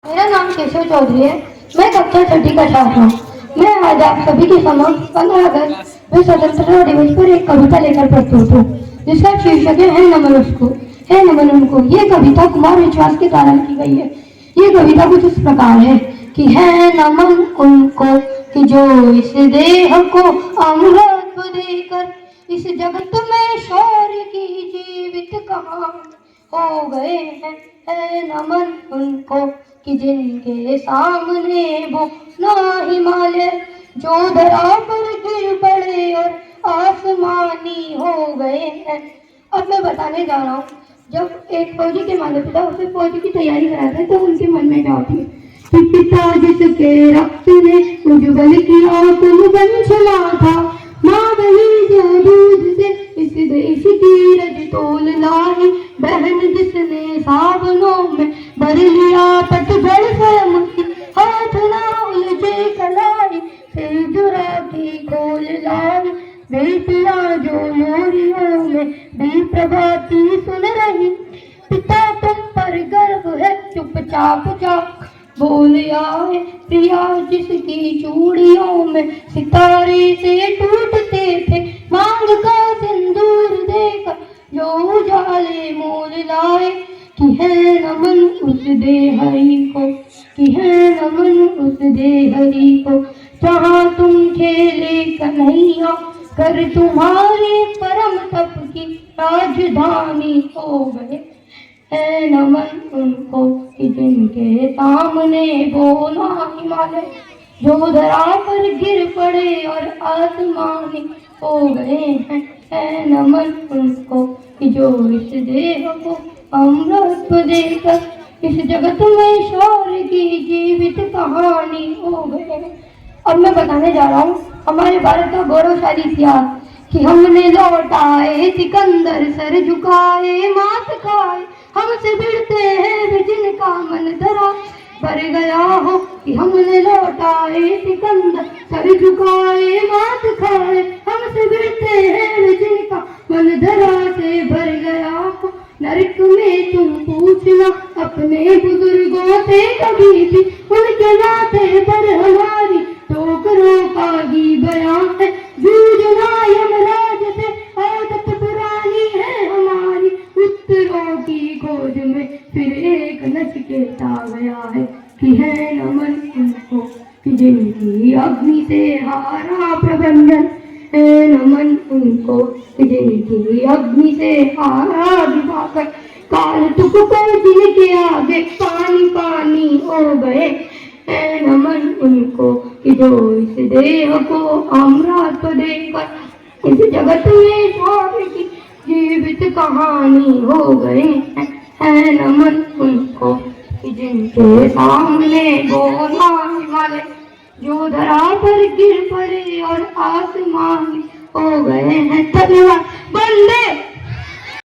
मेरा नाम केशव चौधरी है। मैं कक्षा छठी का छात्र हूँ। मैं आज आप सभी के समक्ष 15 अगस्त विश्व स्वतंत्रता दिवस पर एक कविता लेकर प्रस्तुत हूँ, जिसका शीर्षक है नमन उसको, है नमन उनको। ये कविता कुमार विश्वास के द्वारा लिखी गई है। ये कविता कुछ इस प्रकार है कि है नमन उनको कि जो इस देह को अमृत देकर इस जगत में शौर्य की जीवित कहानी हो गए हैं। है नमन उनको कि जिनके सामने वो ना हिमालय जो धरा पर गिर पड़े और आसमानी हो गए हैं। अब मैं बताने जा रहा हूँ, जब एक फौजी के माता पिता उसे फौजी की तैयारी कराते हैं तो उनके मन में क्या होती है कि पिता जिसके रक्त ने उज्ज्वल किया तुम बन चला था, माँ वही जो दूध से इस देश की रज तोल लाई, बहन जिसने सावनों में भर लिया पतझड़ स्वयं की, हाथ ना उलझे कलाई से जुरा की खोल लाई, बेटियां जो मोरियों में भी प्रभाती सुन रही, पिता तुम पर गर्व है चुपचाप जा बोल आए, प्रिया जिसकी चूड़ियों में सितारे से टूटते थे, मांग का सिंदूर देकर जो उजाले मोल लाए, कि है नमन उस देहरी को, कि है नमन उस देहरी को, जहाँ तुम खेले कन्हैया कर तुम्हारे परम तप की राजधानी हो गए। है नमन उनको कि जिनके सामने वो ना हिमालय जो धरा पर गिर पड़े और आसमानी हो गए हैं। है नमन उनको कि जो इस देह को अमृत देकर इस जगत में शौर्य की जीवित कहानी हो गए। अब मैं बताने जा रहा हूँ हमारे भारत का गौरवशाली इतिहास कि हमने लौटाए सिकंदर सर झुकाए मात खाए, हमसे भिड़ते हैं वे जिनका मन धरा भर गया हो, कि हमने लौटाए सिकंदर सर झुकाए मात खाए, हमसे भिड़ते हैं वे जिनका मन धरा से भर गया हो। नरक में तुम पूछना अपने बुजुर्गों से कभी भी, उनके नाते पर हमारी ठोकरों का ही बयान है, जूझना यमराज से आदत पुरानी है हमारी, उत्तरों की खोज में फिर एक नचिकेता गया है, कि है नमन उनको कि जिनकी अग्नि से हारा प्रबंधन, है नमन उनको कि जिनकी अग्नि से हारा दिवाकर, काल तुक को जिनके आगे पानी पानी हो गए। है नमन उनको कि जो इस देह को अमृत देकर इस जगत में शौर्य की जीवित कहानी हो गए हैं। है नमन उनको कि जिनके सामने वो ना हिमालय जो धरा पर गिर पड़े और आसमान हो गए हैं। धन्यवाद। वंदे